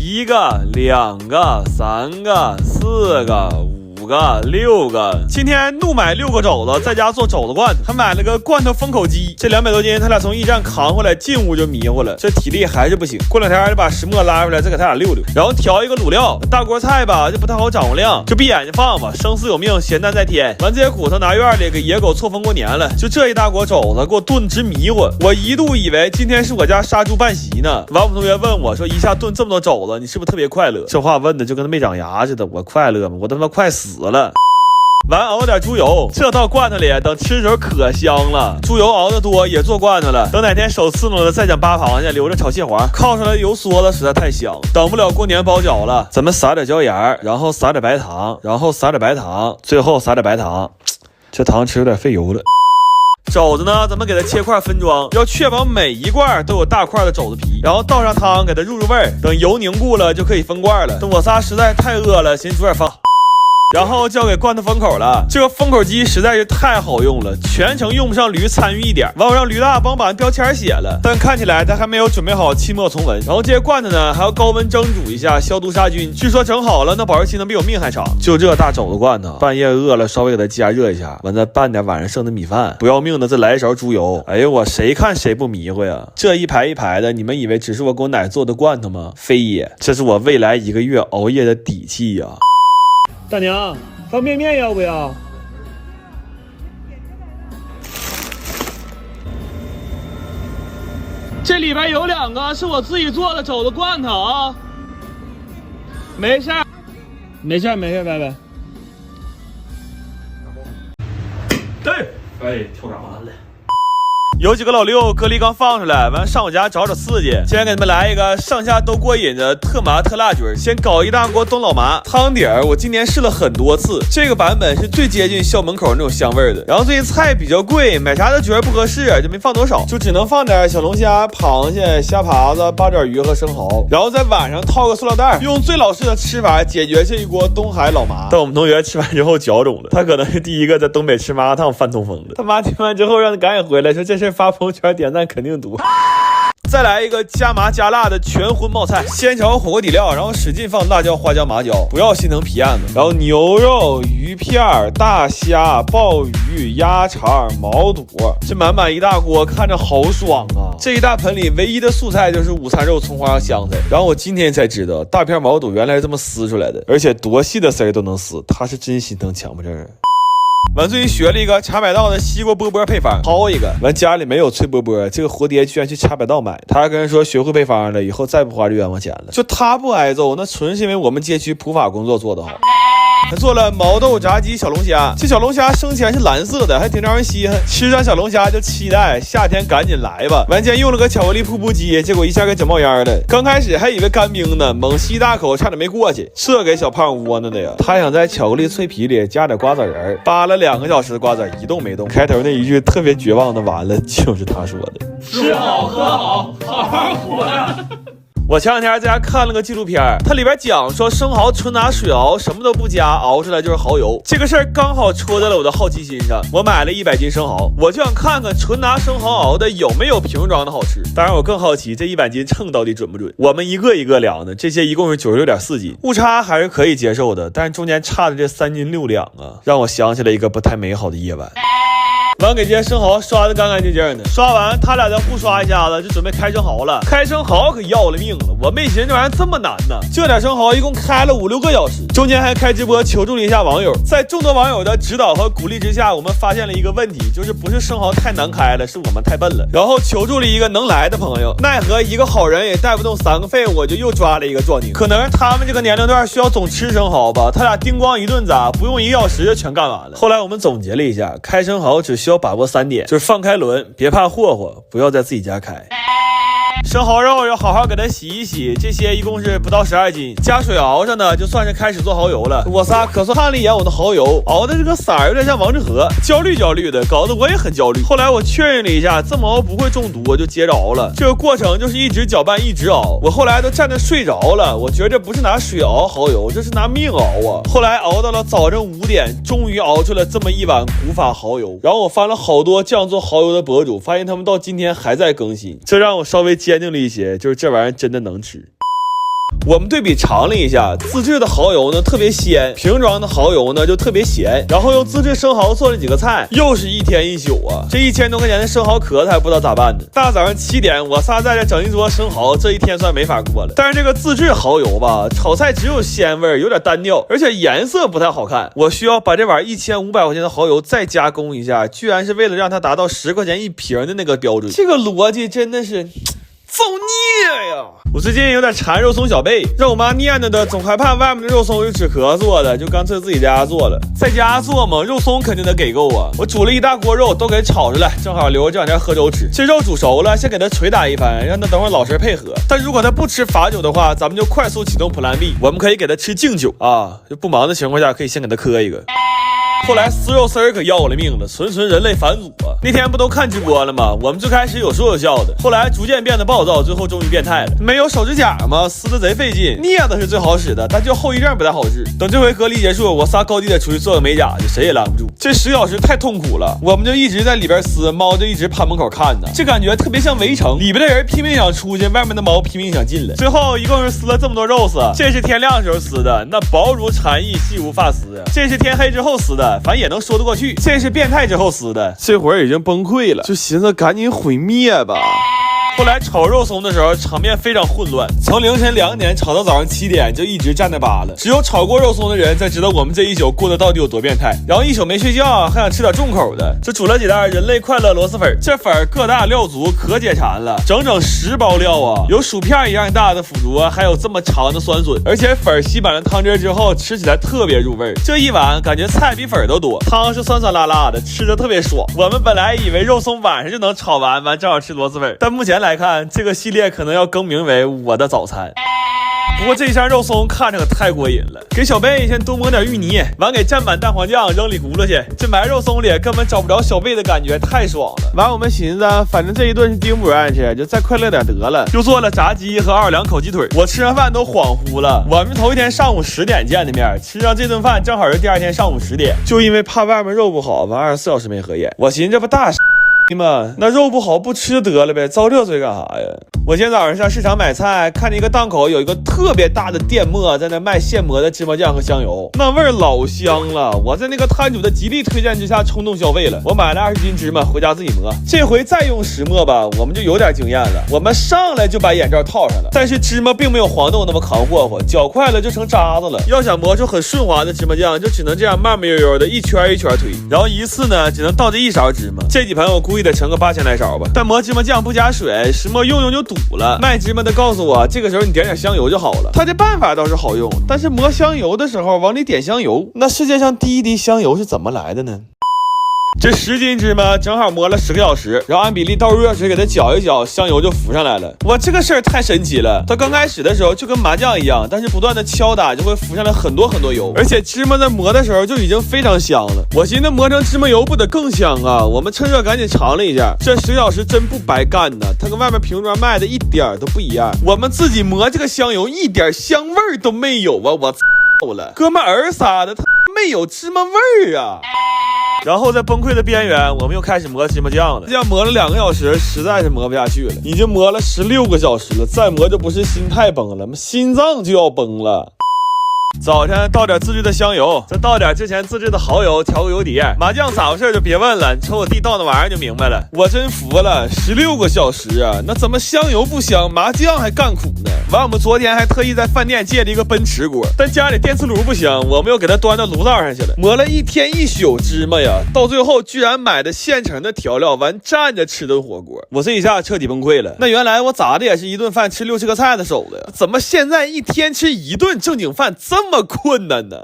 1个、2个、3个、4个、5个、6个，今天怒买6个肘子，在家做肘子罐头，还买了个罐头封口机。这200多斤，他俩从驿站扛回来，进屋就迷糊了，这体力还是不行。过2天就把石磨拉出来，再给他俩溜溜，然后调一个卤料。大锅菜吧，就不太好掌握量，就闭眼睛放吧，生死有命，咸淡在天。完这些骨头拿院里给野狗错峰过年了，就这一大锅肘子给我炖直迷糊。我一度以为今天是我家杀猪办席呢。王普同学问我说：“一下炖这么多肘子，你是不是特别快乐？”这话问的就跟他没长牙似的。我快乐吗？我他妈快死了。完熬点猪油，这到罐头里，等吃的时候可香了。猪油熬得多也做罐头了，等哪天手刺挠了再讲扒螃蟹，留着炒蟹黄，靠出来油嗦了实在太香。等不了过年包饺了，咱们撒点椒盐，然后撒点白糖，然后撒点白糖，最后撒点白糖。这糖吃有点费油了。肘子呢，咱们给它切块分装，要确保每一罐都有大块的肘子皮，然后倒上汤给它入味儿，等油凝固了就可以分罐了。等我仨实在太饿了，先煮点饭。然后交给罐头封口了，这个封口机实在是太好用了，全程用不上驴参与一点。完我让驴大帮把标签写了，但看起来他还没有准备好期末重文。然后这些罐头呢还要高温蒸煮一下，消毒杀菌，据说整好了那保质期能比我命还长。就这大肘子罐头，半夜饿了稍微给它加热一下，完再拌点晚上剩的米饭，不要命的再来一勺猪油。哎呦我谁看谁不迷糊呀，这一排一排的，你们以为只是我给我奶做的罐头吗？非也，这是我未来1个月熬夜的底气呀。大娘，方便面要不要？这里边有2个是我自己做的肘子罐头啊。没事儿，没事儿，没事儿，拜拜。对，哎，跳闸完了。有几个老六隔离刚放出来，完上我家找刺激。今天给你们来一个上下都过瘾的特麻特辣菌。先搞一大锅冬老麻汤底儿，我今年试了很多次，这个版本是最接近校门口那种香味的。然后这些菜比较贵，买啥都觉得不合适，就没放多少，就只能放点小龙虾、螃蟹、虾爬子、八爪鱼和生蚝。然后在晚上套个塑料袋，用最老式的吃法解决这一锅东海老麻。但我们同学吃完之后脚肿了，他可能是第一个在东北吃麻辣烫犯痛风的。他妈听完之后让他赶紧回来，说这事发朋友圈点赞肯定多。再来一个加麻加辣的全荤冒菜，先炒火锅底料，然后使劲放辣椒、花椒、麻椒，不要心疼皮案子。然后牛肉、鱼片、大虾、鲍鱼、鸭肠、毛肚，这满满一大锅，看着好爽啊！这一大盆里唯一的素菜就是午餐肉、葱花、香菜。然后我今天才知道，大片毛肚原来是这么撕出来的，而且多细的丝都能撕，他是真心疼强迫症。完最近学了一个茶百道的西瓜饽饽配方，掏一个。完家里没有脆饽饽，这个活爹居然去茶百道买，他还跟人说学会配方了，以后再不花这冤枉钱了。就他不挨揍，那纯是因为我们街区普法工作做得好。还做了毛豆炸鸡小龙虾，这小龙虾生前是蓝色的，还挺让人稀罕。吃上小龙虾就期待夏天赶紧来吧。完前用了个巧克力瀑布机，结果一下给整冒烟了。刚开始还以为干冰呢，猛吸一大口，差点没过去。这给小胖窝囊的呀！他想在巧克力脆皮里加点瓜子仁，扒了2个小时的瓜子一动没动。开头那一句特别绝望的完了，就是他说的：吃好喝好，好好活呀。我前2天在家看了个纪录片，它里边讲说生蚝纯拿水熬，什么都不加，熬出来就是蚝油。这个事儿刚好戳在了我的好奇心上，我买了100斤生蚝，我就想看看纯拿生蚝熬的有没有瓶装的好吃。当然我更好奇这100斤称到底准不准。我们一个一个量的，这些一共是96.4斤，误差还是可以接受的，但是中间差的这3斤6两啊，让我想起了一个不太美好的夜晚。完给这些生蚝刷得干干净净的，刷完他俩再互刷一下子，就准备开生蚝了。开生蚝可要了命了，我没寻思这玩意儿这么难呢。这点生蚝一共开了5-6个小时，中间还开直播求助了一下网友。在众多网友的指导和鼓励之下，我们发现了一个问题，就是不是生蚝太难开了，是我们太笨了。然后求助了一个能来的朋友，奈何一个好人也带不动3个废物，我就又抓了一个壮丁。可能是他们这个年龄段需要总吃生蚝吧，他俩叮咣一顿砸，不用1个小时就全干完了。后来我们总结了一下，开生蚝只需要把握3点，就是放开轮，别怕霍霍，不要在自己家开。生蚝肉要好好给它洗一洗，这些一共是不到12斤，加水熬上呢，就算是开始做蚝油了。我仨可算看了一眼我的蚝油，熬的这个色儿有点像王致和，焦虑的，搞得我也很焦虑。后来我确认了一下，这么熬不会中毒，我就接着熬了。这个过程就是一直搅拌一直熬，我后来都站着睡着了。我觉得这不是拿水熬蚝油，这是拿命熬啊。后来熬到了早上5点，终于熬出了这么一碗古法蚝油。然后我翻了好多这样做蚝油的博主，发现他们到今天还在更新，这让我稍微坚定了一些，就是这玩意儿真的能吃。我们对比尝了一下，自制的蚝油呢特别鲜，瓶装的蚝油呢就特别咸，然后用自制生蚝做了几个菜，又是一天一宿啊！这1000多块钱的生蚝壳子还不知道咋办呢。大早上7点，我仨在这整一桌生蚝，这一天算没法过了。但是这个自制蚝油吧，炒菜只有鲜味，有点单调，而且颜色不太好看。我需要把这碗1500块钱的蚝油再加工一下，居然是为了让它达到10块钱一瓶的那个标准。这个逻辑真的是造孽呀！我最近有点馋肉松小贝，让我妈念叨的，总害怕外面的肉松是纸壳做的，就干脆自己家做了。在家做嘛，肉松肯定得给够啊！我煮了一大锅肉，都给炒出来，正好留着这两天喝粥吃。这肉煮熟了，先给它捶打一番，让它等会儿老实配合。但如果它不吃罚酒的话，咱们就快速启动 Plan B， 我们可以给它吃敬酒啊！就不忙的情况下，可以先给它磕一个。后来撕肉丝儿可要了命了，纯人类反祖啊！那天不都看直播了吗？我们最开始有说有笑的，后来逐渐变得暴躁，最后终于变态了。没有手指甲吗？撕的贼费劲。镊子是最好使的，但就后遗症不太好治。等这回隔离结束，我仨高低得出去做个美甲去，谁也拦不住。这10小时太痛苦了，我们就一直在里边撕，猫就一直趴门口看呢。这感觉特别像围城，里边的人拼命想出去，外面的猫拼命想进来。最后一共是撕了这么多肉丝，这是天亮时候撕的，那薄如蝉翼，细如发丝啊。这是天黑之后撕的。反正也能说得过去，这是变态之后撕的，这会儿已经崩溃了，就寻思赶紧毁灭吧。后来炒肉松的时候，场面非常混乱，从凌晨2点炒到早上7点，就一直站那扒了。只有炒过肉松的人才知道我们这一宿过得到底有多变态。然后一宿没睡觉，还想吃点重口的，就煮了几袋人类快乐螺蛳粉。这粉个大料足，可解馋了，整10包料啊，有薯片一样大的腐竹，还有这么长的酸笋，而且粉吸满了汤汁之后，吃起来特别入味。这一碗感觉菜比粉都多，汤是酸酸辣辣的，吃着特别爽。我们本来以为肉松晚上就能炒完，正好吃螺蛳粉，但目前来看，这个系列可能要更名为我的早餐。不过这一箱肉松看着可太过瘾了，给小贝先多抹点芋泥，完给蘸满蛋黄酱扔里轱辘去。这埋肉松里根本找不着小贝的感觉，太爽了。完我们寻思，反正这一顿是丁不愿吃，就再快乐点得了，又做了炸鸡和奥尔良烤鸡腿。我吃上饭都恍惚了，我们头一天上午10点见的面，吃上这顿饭正好是第二天上午10点。就因为怕外面肉不好，完24小时没合眼。我寻思这不大嘛，那肉不好不吃得了呗，遭这罪干啥呀？我今天早上上市场买菜，看见一个档口有一个特别大的电磨，在那卖现磨的芝麻酱和香油，那味儿老香了。我在那个摊主的极力推荐之下冲动消费了，我买了20斤芝麻回家自己磨。这回再用石磨吧，我们就有点经验了。我们上来就把眼罩套上了，但是芝麻并没有黄豆那么扛霍霍，搅快了就成渣子了。要想磨出很顺滑的芝麻酱，就只能这样慢慢悠悠的一圈一圈推，然后一次呢只能倒这1勺芝麻。这几盆我估计得盛个8000来勺吧。但磨芝麻酱不加水，石磨用就堵了。卖芝麻的告诉我，这个时候你点点香油就好了。他这办法倒是好用，但是磨香油的时候往里点香油，那世界上第一滴香油是怎么来的呢？这10斤芝麻正好磨了10个小时，然后按比例倒入热水给它搅一搅，香油就浮上来了。哇，这个事儿太神奇了！它刚开始的时候就跟麻酱一样，但是不断的敲打就会浮上来很多油，而且芝麻在磨的时候就已经非常香了。我寻思磨成芝麻油不得更香啊！我们趁热赶紧尝了一下，这10小时真不白干呢，它跟外面瓶装卖的一点都不一样。我们自己磨这个香油一点香味都没有啊！我操了，哥们儿仨的，他没有芝麻味儿啊！然后在崩溃的边缘，我们又开始磨芝麻酱了。这样磨了2个小时，实在是磨不下去了。已经磨了16个小时了，再磨就不是心态崩了，心脏就要崩了。早晨倒点自制的香油，再倒点之前自制的蚝油，调个油底。麻酱咋回事就别问了，你瞅我弟倒那玩意儿就明白了。我真服了，16个小时啊，那怎么香油不香，麻酱还干苦呢？完，我们昨天还特意在饭店借了一个奔驰锅，但家里电磁炉不行，我们又给它端到炉灶上去了。磨了1天1宿芝麻呀，到最后居然买的现成的调料，完蘸着吃顿火锅。我这一下彻底崩溃了。那原来我咋的也是一顿饭吃6、7个菜的手的呀，怎么现在一天吃1顿正经饭这么困难呢？